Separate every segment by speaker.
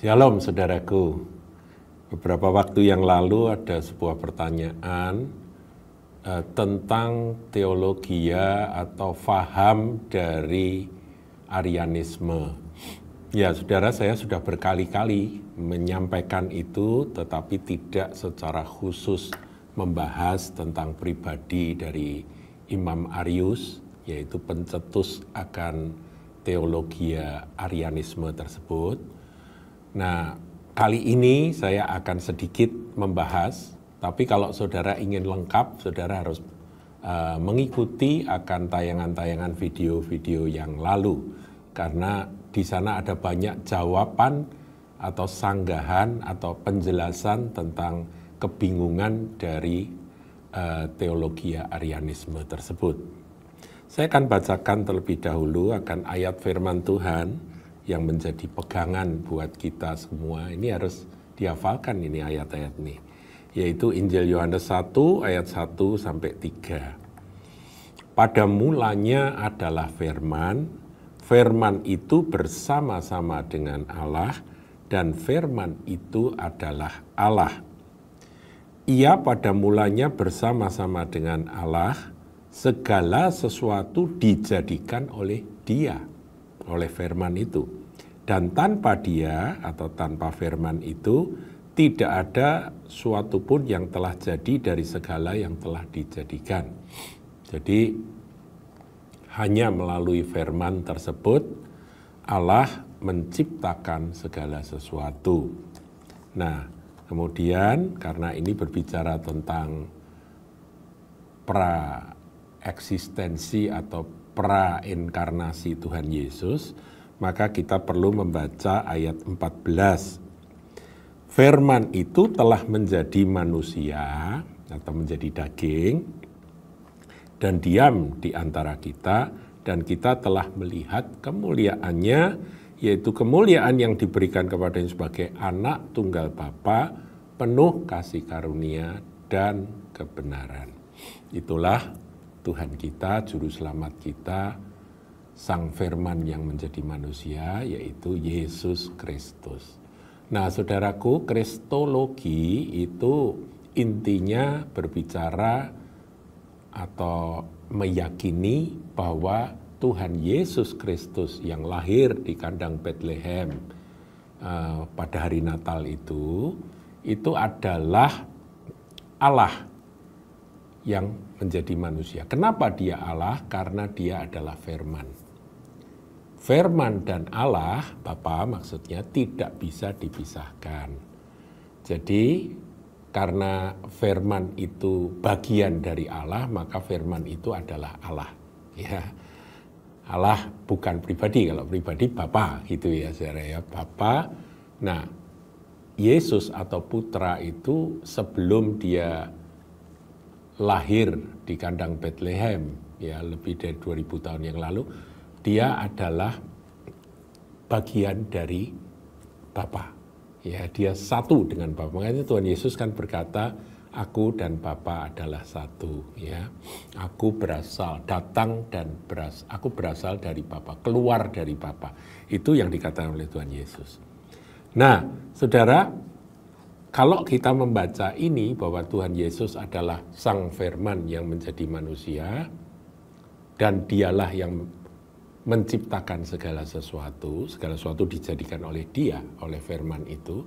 Speaker 1: Shalom saudaraku. Beberapa waktu yang lalu ada sebuah pertanyaan tentang teologia atau faham dari Arianisme. Ya saudara, saya sudah berkali-kali menyampaikan itu, tetapi tidak secara khusus membahas tentang pribadi dari Imam Arius, yaitu pencetus akan teologia Arianisme tersebut. Nah, kali ini saya akan sedikit membahas, tapi kalau saudara ingin lengkap, saudara harus mengikuti akan tayangan-tayangan video-video yang lalu, karena di sana ada banyak jawaban atau sanggahan atau penjelasan tentang kebingungan dari teologi Arianisme tersebut. Saya akan bacakan terlebih dahulu akan ayat firman Tuhan yang menjadi pegangan buat kita semua. Ini harus dihafalkan ini ayat-ayat ini. Yaitu Injil Yohanes 1 ayat 1 sampai 3. Pada mulanya adalah firman, firman itu bersama-sama dengan Allah, dan firman itu adalah Allah. Ia pada mulanya bersama-sama dengan Allah, segala sesuatu dijadikan oleh Dia, oleh firman itu. Dan tanpa Dia atau tanpa firman itu, tidak ada suatu pun yang telah jadi dari segala yang telah dijadikan. Jadi, hanya melalui firman tersebut, Allah menciptakan segala sesuatu. Nah, kemudian karena ini berbicara tentang pra-eksistensi atau pra-inkarnasi Tuhan Yesus, maka kita perlu membaca ayat 14. Firman itu telah menjadi manusia atau menjadi daging dan diam di antara kita, dan kita telah melihat kemuliaannya, yaitu kemuliaan yang diberikan kepadanya sebagai anak tunggal Bapa, penuh kasih karunia dan kebenaran. Itulah Tuhan kita, Juru Selamat kita, Sang Firman yang menjadi manusia, yaitu Yesus Kristus. Nah, saudaraku, kristologi itu intinya berbicara atau meyakini bahwa Tuhan Yesus Kristus yang lahir di kandang Bethlehem pada hari Natal itu adalah Allah yang menjadi manusia. Kenapa Dia Allah? Karena Dia adalah firman. Firman dan Allah, Bapa maksudnya, tidak bisa dipisahkan. Jadi karena firman itu bagian dari Allah, maka firman itu adalah Allah. Ya, Allah bukan pribadi, kalau pribadi Bapa gitu ya, saudara ya, Bapa. Nah, Yesus atau Putra itu sebelum Dia lahir di kandang Bethlehem, ya lebih dari 2000 tahun yang lalu, Dia adalah bagian dari Bapa. Ya, Dia satu dengan Bapa. Makanya Tuhan Yesus kan berkata, aku dan Bapa adalah satu. Ya, aku berasal dari Bapa, keluar dari Bapa. Itu yang dikatakan oleh Tuhan Yesus. Nah, saudara, kalau kita membaca ini bahwa Tuhan Yesus adalah Sang Firman yang menjadi manusia, dan Dialah yang menciptakan segala sesuatu dijadikan oleh Dia, oleh firman itu,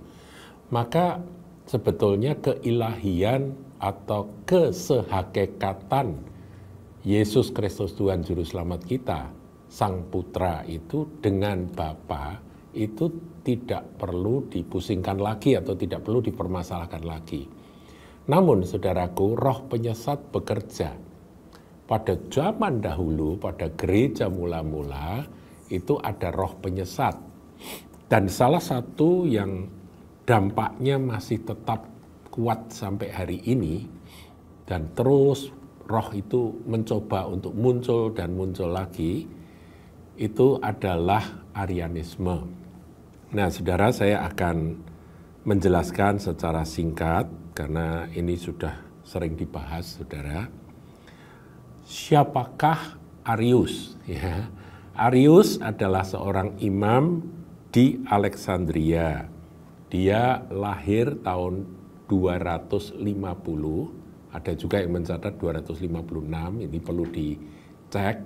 Speaker 1: maka sebetulnya keilahian atau kesehakikatan Yesus Kristus Tuhan Juru Selamat kita, Sang Putra itu dengan Bapa itu tidak perlu dipusingkan lagi atau tidak perlu dipermasalahkan lagi. Namun saudaraku, roh penyesat bekerja. Pada zaman dahulu, pada gereja mula-mula, itu ada roh penyesat. Dan salah satu yang dampaknya masih tetap kuat sampai hari ini, dan terus roh itu mencoba untuk muncul dan muncul lagi, itu adalah Arianisme. Nah, saudara, saya akan menjelaskan secara singkat, karena ini sudah sering dibahas, saudara. Siapakah Arius? Ya, Arius adalah seorang imam di Alexandria. Dia lahir tahun 250, ada juga yang mencatat 256, ini perlu dicek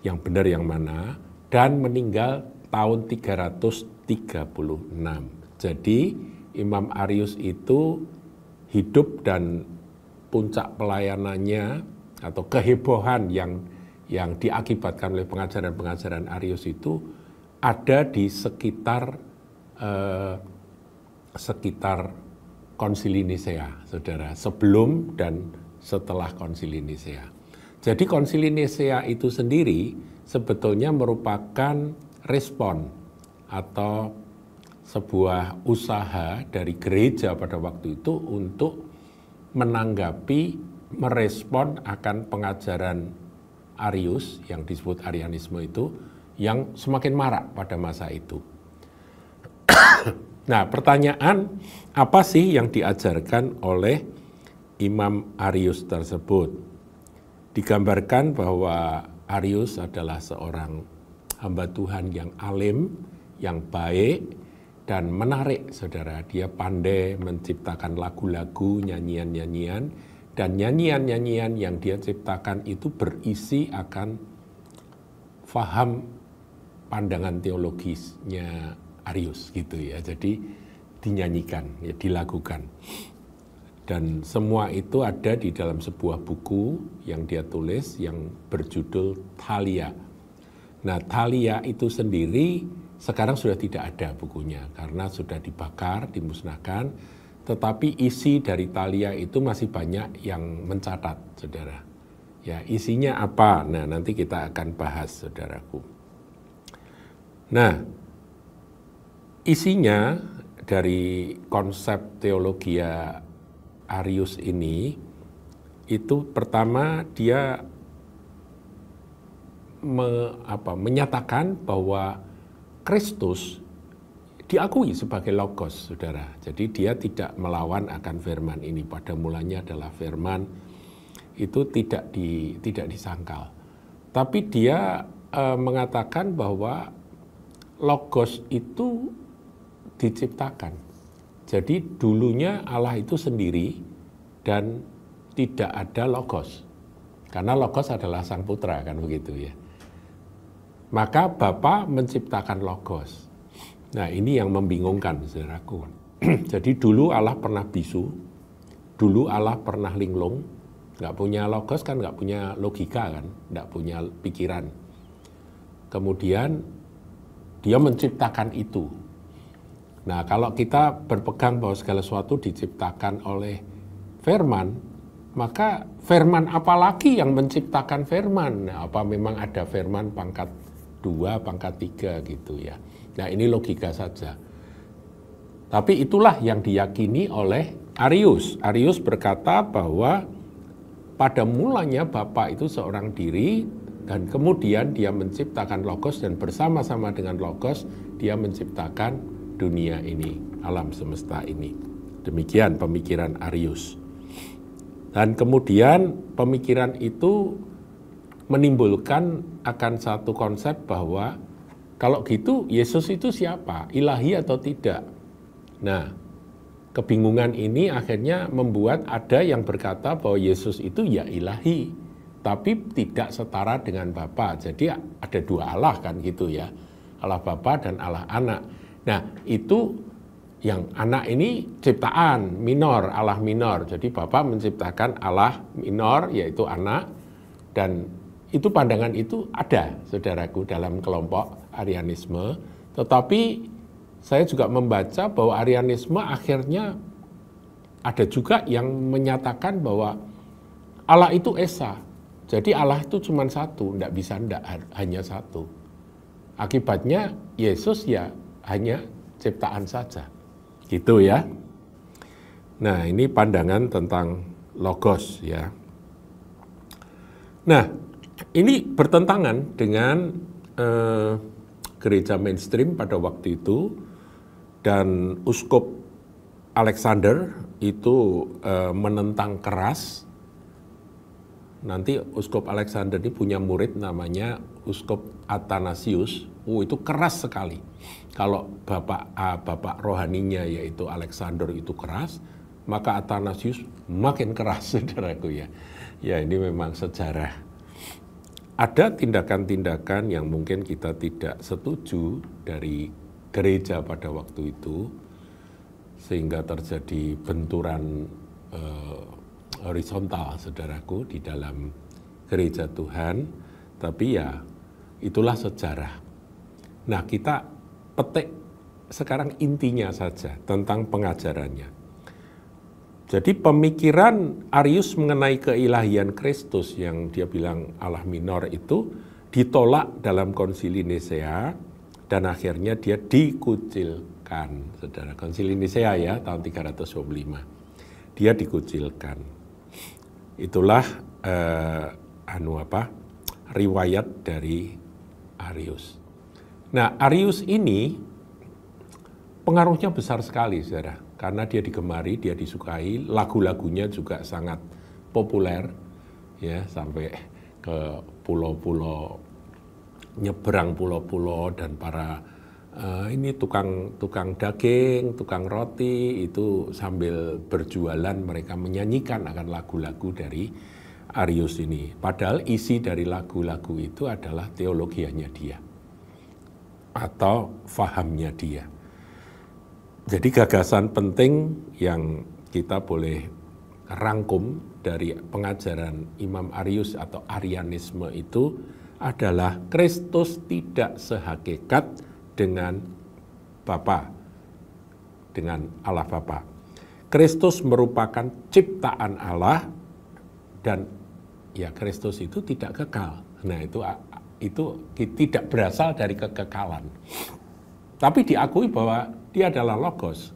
Speaker 1: yang benar yang mana, dan meninggal tahun 336. Jadi Imam Arius itu hidup dan puncak pelayanannya atau kehebohan yang diakibatkan oleh pengajaran-pengajaran Arius itu ada di sekitar Konsili Nisea, saudara, sebelum dan setelah Konsili Nisea. Jadi Konsili Nisea itu sendiri sebetulnya merupakan respon atau sebuah usaha dari gereja pada waktu itu untuk menanggapi, merespon akan pengajaran Arius yang disebut Arianisme itu yang semakin marak pada masa itu. Nah, pertanyaan apa sih yang diajarkan oleh Imam Arius tersebut? Digambarkan bahwa Arius adalah seorang hamba Tuhan yang alim, yang baik, dan menarik, saudara. Dia pandai menciptakan lagu-lagu, nyanyian-nyanyian, dan nyanyian-nyanyian yang dia ciptakan itu berisi akan faham pandangan teologisnya Arius gitu ya. Jadi dinyanyikan, ya, dilakukan. Dan semua itu ada di dalam sebuah buku yang dia tulis yang berjudul Thalia. Nah, Thalia itu sendiri sekarang sudah tidak ada bukunya karena sudah dibakar, dimusnahkan. Tetapi isi dari Thalia itu masih banyak yang mencatat, saudara. Ya, isinya apa? Nah, nanti kita akan bahas, saudaraku. Nah, isinya dari konsep teologia Arius ini, itu pertama dia menyatakan bahwa Kristus diakui sebagai Logos, saudara. Jadi dia tidak melawan akan firman ini. Pada mulanya adalah firman, itu tidak disangkal. Tapi dia mengatakan bahwa Logos itu diciptakan. Jadi dulunya Allah itu sendiri dan tidak ada Logos. Karena Logos adalah Sang Putra, kan begitu ya. Maka Bapa menciptakan Logos. Nah, ini yang membingungkan, saudaraku. Jadi dulu Allah pernah bisu, dulu Allah pernah linglung, nggak punya Logos kan, nggak punya logika kan, nggak punya pikiran. Kemudian dia menciptakan itu. Nah, kalau kita berpegang bahwa segala sesuatu diciptakan oleh firman, maka firman apalagi yang menciptakan firman? Nah, apa memang ada firman pangkat 2, pangkat 3 gitu ya. Nah, ini logika saja. Tapi itulah yang diyakini oleh Arius. Arius berkata bahwa pada mulanya Bapa itu seorang diri dan kemudian dia menciptakan Logos dan bersama-sama dengan Logos dia menciptakan dunia ini, alam semesta ini. Demikian pemikiran Arius. Dan kemudian pemikiran itu menimbulkan akan satu konsep bahwa kalau gitu Yesus itu siapa? Ilahi atau tidak? Nah, kebingungan ini akhirnya membuat ada yang berkata bahwa Yesus itu ya ilahi, tapi tidak setara dengan Bapa. Jadi ada dua Allah kan gitu ya, Allah Bapa dan Allah Anak. Nah, itu yang anak ini ciptaan minor, Allah minor. Jadi Bapa menciptakan Allah minor yaitu anak, dan itu pandangan itu ada, saudaraku, dalam kelompok Arianisme. Tetapi saya juga membaca bahwa Arianisme akhirnya ada juga yang menyatakan bahwa Allah itu Esa. Jadi Allah itu cuma satu, tidak hanya satu. Akibatnya Yesus ya hanya ciptaan saja. Gitu ya. Nah, ini pandangan tentang Logos ya. Nah, ini bertentangan dengan gereja mainstream pada waktu itu, dan Uskup Alexander itu menentang keras. Nanti Uskup Alexander ini punya murid namanya Uskup Athanasius. itu keras sekali. Kalau bapak rohaninya yaitu Alexander itu keras, maka Athanasius makin keras, saudaraku ya. Ya, ini memang sejarah. Ada tindakan-tindakan yang mungkin kita tidak setuju dari gereja pada waktu itu, sehingga terjadi benturan horizontal, saudaraku, di dalam gereja Tuhan. Tapi ya itulah sejarah. Nah, kita petik sekarang intinya saja tentang pengajarannya. Jadi pemikiran Arius mengenai keilahian Kristus yang dia bilang Allah minor itu ditolak dalam Konsili Nisea dan akhirnya dia dikucilkan. Saudara, Konsili Nisea ya tahun 325. Dia dikucilkan. Itulah riwayat dari Arius. Nah, Arius ini pengaruhnya besar sekali, saudara, karena dia digemari, dia disukai, lagu-lagunya juga sangat populer, ya, sampai ke pulau-pulau, nyeberang pulau-pulau, dan para ini tukang daging, tukang roti, itu sambil berjualan mereka menyanyikan akan lagu-lagu dari Arius ini. Padahal isi dari lagu-lagu itu adalah teologianya dia atau fahamnya dia. Jadi gagasan penting yang kita boleh rangkum dari pengajaran Imam Arius atau Arianisme itu adalah Kristus tidak sehakikat dengan Bapa, dengan Allah Bapa. Kristus merupakan ciptaan Allah dan ya Kristus itu tidak kekal. Nah, itu tidak berasal dari kekekalan. Tapi diakui bahwa dia adalah logos.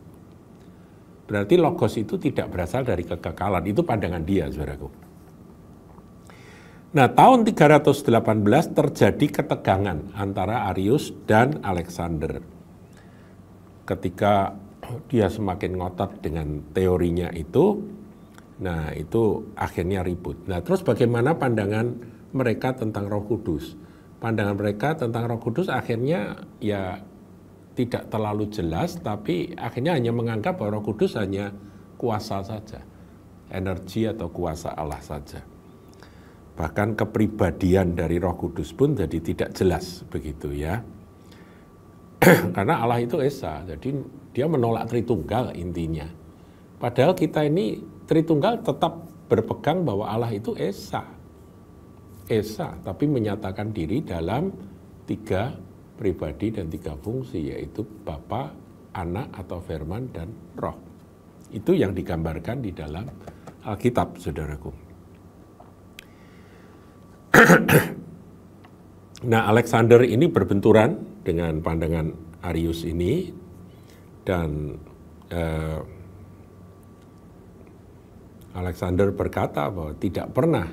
Speaker 1: Berarti logos itu tidak berasal dari kekekalan. Itu pandangan dia, saudaraku. Nah, tahun 318 terjadi ketegangan antara Arius dan Alexander. Ketika dia semakin ngotot dengan teorinya itu, nah itu akhirnya ribut. Nah, terus bagaimana pandangan mereka tentang Roh Kudus? Pandangan mereka tentang Roh Kudus akhirnya ya tidak terlalu jelas, tapi akhirnya hanya menganggap bahwa Roh Kudus hanya kuasa saja, energi atau kuasa Allah saja. Bahkan kepribadian dari Roh Kudus pun jadi tidak jelas begitu ya. Karena Allah itu Esa, jadi dia menolak Tritunggal intinya. Padahal kita ini Tritunggal tetap berpegang bahwa Allah itu Esa, tapi menyatakan diri dalam 3 pribadi dan 3 fungsi, yaitu Bapa, Anak atau Firman dan Roh. Itu yang digambarkan di dalam Alkitab, saudaraku. Nah, Alexander ini berbenturan dengan pandangan Arius ini, dan Alexander berkata bahwa tidak pernah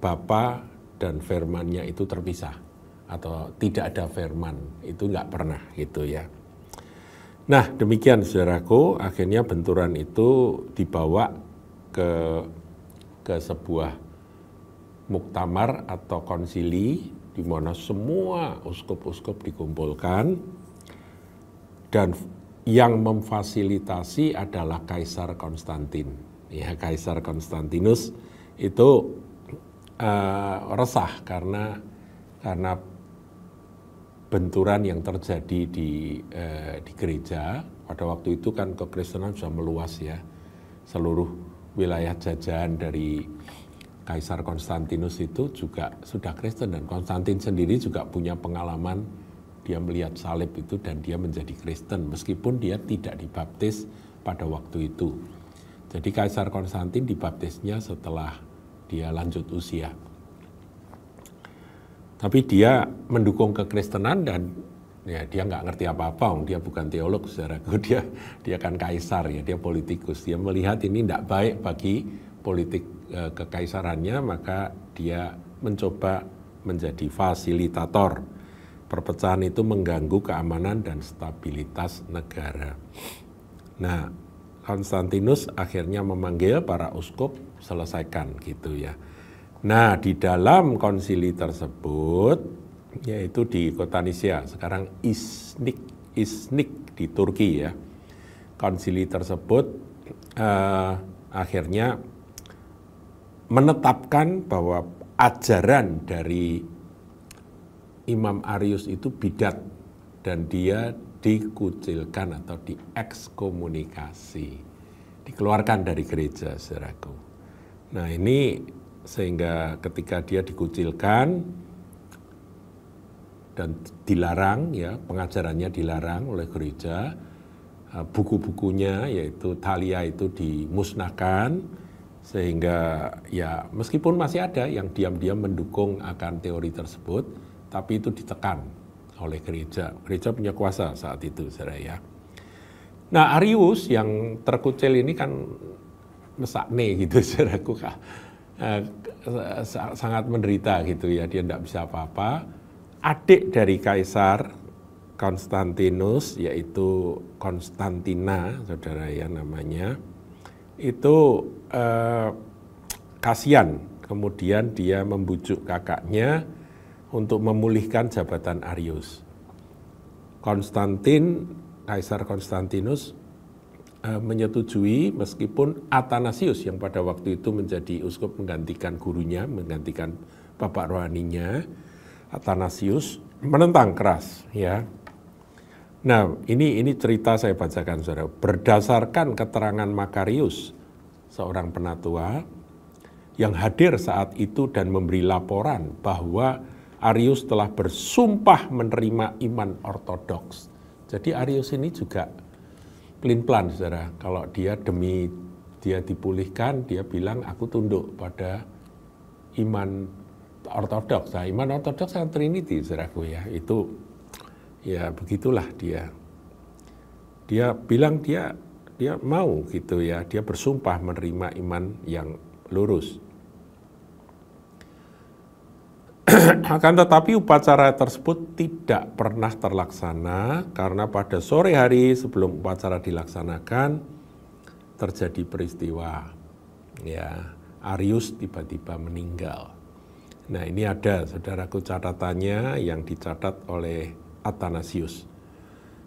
Speaker 1: Bapa dan firman-Nya itu terpisah, atau tidak ada firman, itu nggak pernah gitu ya. Nah, demikian saudaraku, akhirnya benturan itu dibawa ke sebuah muktamar atau konsili di mana semua uskup-uskup dikumpulkan, dan yang memfasilitasi adalah Kaisar Konstantin. Ya, Kaisar Konstantinus itu resah karena benturan yang terjadi di gereja. Pada waktu itu kan kekristenan sudah meluas ya, seluruh wilayah jajahan dari Kaisar Konstantinus itu juga sudah Kristen, dan Konstantin sendiri juga punya pengalaman, dia melihat salib itu dan dia menjadi Kristen meskipun dia tidak dibaptis pada waktu itu. Jadi Kaisar Konstantin dibaptisnya setelah dia lanjut usia. Tapi dia mendukung kekristenan dan ya dia nggak ngerti apa-apa, dia bukan teolog, saudaraku, dia kan kaisar ya, dia politikus. Dia melihat ini tidak baik bagi politik kekaisarannya, maka dia mencoba menjadi fasilitator. Perpecahan itu mengganggu keamanan dan stabilitas negara. Nah, Konstantinus akhirnya memanggil para uskup, selesaikan gitu ya. Nah, di dalam konsili tersebut yaitu di kota Nisia, sekarang Iznik di Turki ya. Konsili tersebut akhirnya menetapkan bahwa ajaran dari Imam Arius itu bidat dan dia dikucilkan atau diekskomunikasi, dikeluarkan dari gereja, saudaraku. Nah ini sehingga ketika dia dikucilkan dan dilarang ya, pengajarannya dilarang oleh gereja, buku-bukunya yaitu Thalia itu dimusnahkan, sehingga ya meskipun masih ada yang diam-diam mendukung akan teori tersebut, tapi itu ditekan oleh gereja. Gereja punya kuasa saat itu, saudara ya. Nah Arius yang terkucil ini kan mesakne gitu, saudaraku, sangat menderita gitu ya, dia tidak bisa apa-apa. Adik dari Kaisar Konstantinus, yaitu Konstantina, saudara ya namanya, itu kasihan. Kemudian dia membujuk kakaknya untuk memulihkan jabatan Arius. Kaisar Konstantinus menyetujui meskipun Athanasius yang pada waktu itu menjadi uskup menggantikan gurunya, menggantikan bapak rohaninya, Athanasius menentang keras ya. Nah, ini cerita saya bacakan saudara. Berdasarkan keterangan Makarius, seorang penatua yang hadir saat itu dan memberi laporan bahwa Arius telah bersumpah menerima iman ortodoks. Jadi Arius ini juga pelin-pelan saudara. Kalau dia demi dia dipulihkan, dia bilang aku tunduk pada iman ortodoks. Nah, iman ortodoks kan Trinity, saudaraku ya. Itu ya begitulah dia. Dia bilang dia mau gitu ya. Dia bersumpah menerima iman yang lurus. Akan tetapi upacara tersebut tidak pernah terlaksana karena pada sore hari sebelum upacara dilaksanakan terjadi peristiwa. Ya, Arius tiba-tiba meninggal. Nah ini ada saudaraku catatannya yang dicatat oleh Athanasius.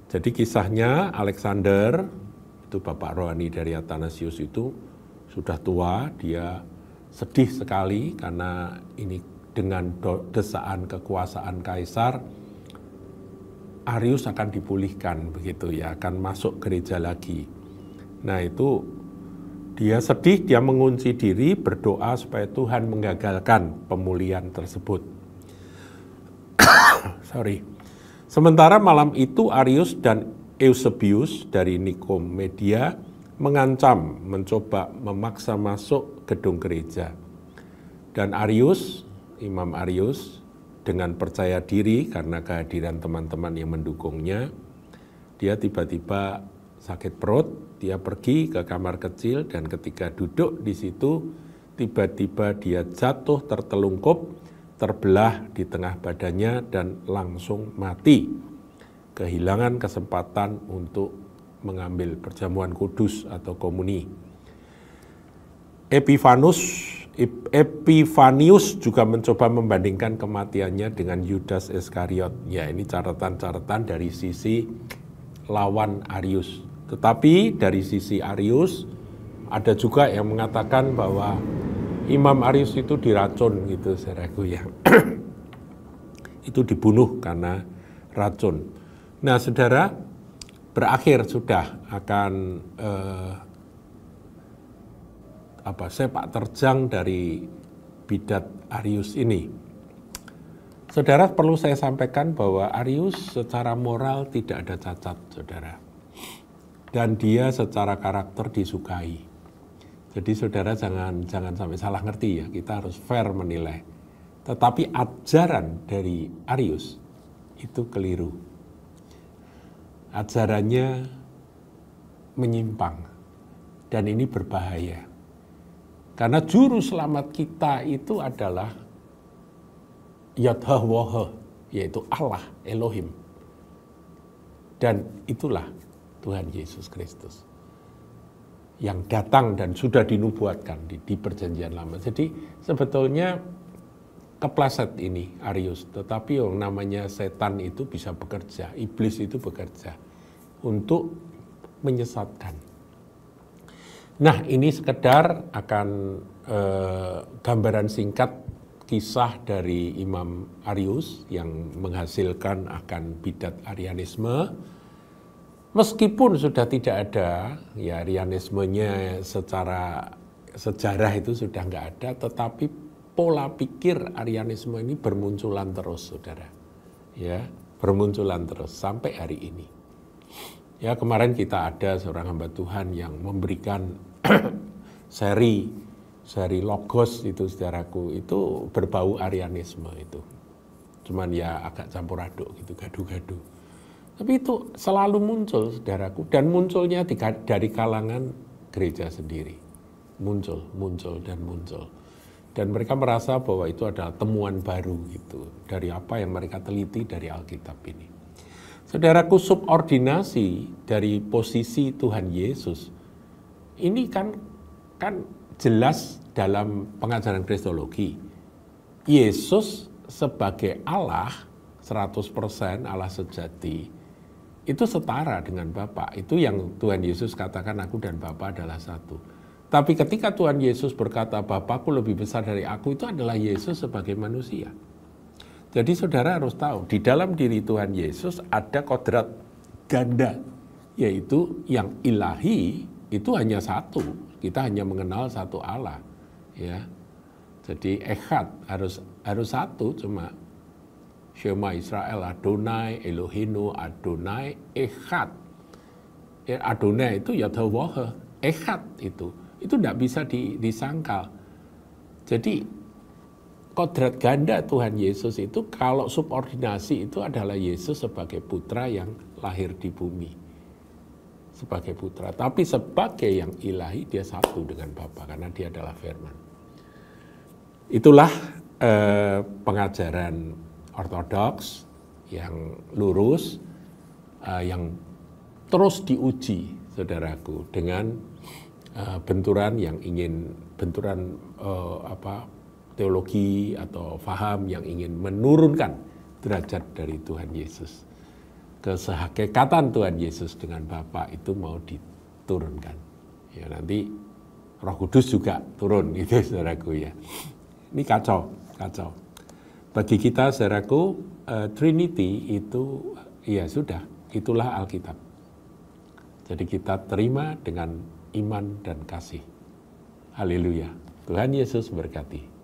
Speaker 1: Jadi kisahnya Alexander, itu bapak rohani dari Athanasius itu sudah tua, dia sedih sekali karena ini dengan desaan kekuasaan kaisar, Arius akan dipulihkan begitu ya, akan masuk gereja lagi. Nah itu dia sedih, dia mengunci diri, berdoa supaya Tuhan menggagalkan pemulihan tersebut. Sementara malam itu Arius dan Eusebius dari Nikomedia mengancam, mencoba memaksa masuk gedung gereja. Dan Arius, Imam Arius, dengan percaya diri karena kehadiran teman-teman yang mendukungnya, dia tiba-tiba sakit perut, dia pergi ke kamar kecil dan ketika duduk di situ, tiba-tiba dia jatuh tertelungkup, terbelah di tengah badannya dan langsung mati. Kehilangan kesempatan untuk mengambil perjamuan kudus atau komuni. Epifanius juga mencoba membandingkan kematiannya dengan Yudas Iskariot. Ya, ini catatan-catatan dari sisi lawan Arius. Tetapi dari sisi Arius ada juga yang mengatakan bahwa Imam Arius itu diracun gitu, saudaraku ya. Itu dibunuh karena racun. Nah, saudara, berakhir sudah akan sepak terjang dari bidat Arius ini. Saudara, perlu saya sampaikan bahwa Arius secara moral tidak ada cacat, saudara. Dan dia secara karakter disukai. Jadi saudara jangan sampai salah ngerti ya, kita harus fair menilai. Tetapi ajaran dari Arius itu keliru. Ajarannya menyimpang dan ini berbahaya. Karena juru selamat kita itu adalah Yahweh, yaitu Allah, Elohim. Dan itulah Tuhan Yesus Kristus yang datang dan sudah dinubuatkan di perjanjian lama. Jadi sebetulnya kepleset ini Arius, tetapi yang namanya setan itu bisa bekerja, iblis itu bekerja untuk menyesatkan. Nah, ini sekedar akan gambaran singkat kisah dari Imam Arius yang menghasilkan akan bidat Arianisme. Meskipun sudah tidak ada, ya Arianismenya secara sejarah itu sudah nggak ada, tetapi pola pikir Arianisme ini bermunculan terus, saudara. Ya, bermunculan terus sampai hari ini. Ya, kemarin kita ada seorang hamba Tuhan yang memberikan seri Logos itu, saudaraku, itu berbau Arianisme itu. Cuman ya agak campur aduk gitu, gaduh-gaduh. Tapi itu selalu muncul, saudaraku, dan munculnya dari kalangan gereja sendiri. Muncul. Dan mereka merasa bahwa itu adalah temuan baru gitu, dari apa yang mereka teliti dari Alkitab ini. Saudaraku, subordinasi dari posisi Tuhan Yesus ini kan jelas dalam pengajaran Kristologi. Yesus sebagai Allah 100% Allah sejati itu setara dengan Bapa. Itu yang Tuhan Yesus katakan, aku dan Bapa adalah satu. Tapi ketika Tuhan Yesus berkata Bapakku lebih besar dari aku, itu adalah Yesus sebagai manusia. Jadi saudara harus tahu, di dalam diri Tuhan Yesus ada kodrat ganda, yaitu yang ilahi itu hanya satu. Kita hanya mengenal satu Allah, ya. Jadi echad harus satu, cuma Shema Israel Adonai Elohinu Adonai Echad. Ya, Adonai itu Yahweh, Echad itu tidak bisa disangkal. Jadi kodrat ganda Tuhan Yesus itu kalau subordinasi itu adalah Yesus sebagai putra yang lahir di bumi. Sebagai putra, tapi sebagai yang ilahi dia satu dengan Bapa karena dia adalah firman. Itulah pengajaran ortodoks yang lurus, yang terus diuji, saudaraku, dengan benturan teologi atau faham yang ingin menurunkan derajat dari Tuhan Yesus. Kesehakikatan Tuhan Yesus dengan Bapa itu mau diturunkan. Ya, nanti Roh Kudus juga turun gitu, saudaraku, ya. Ini kacau. Bagi kita, saudaraku, Trinity itu ya sudah, itulah Alkitab. Jadi kita terima dengan iman dan kasih. Haleluya. Tuhan Yesus berkati.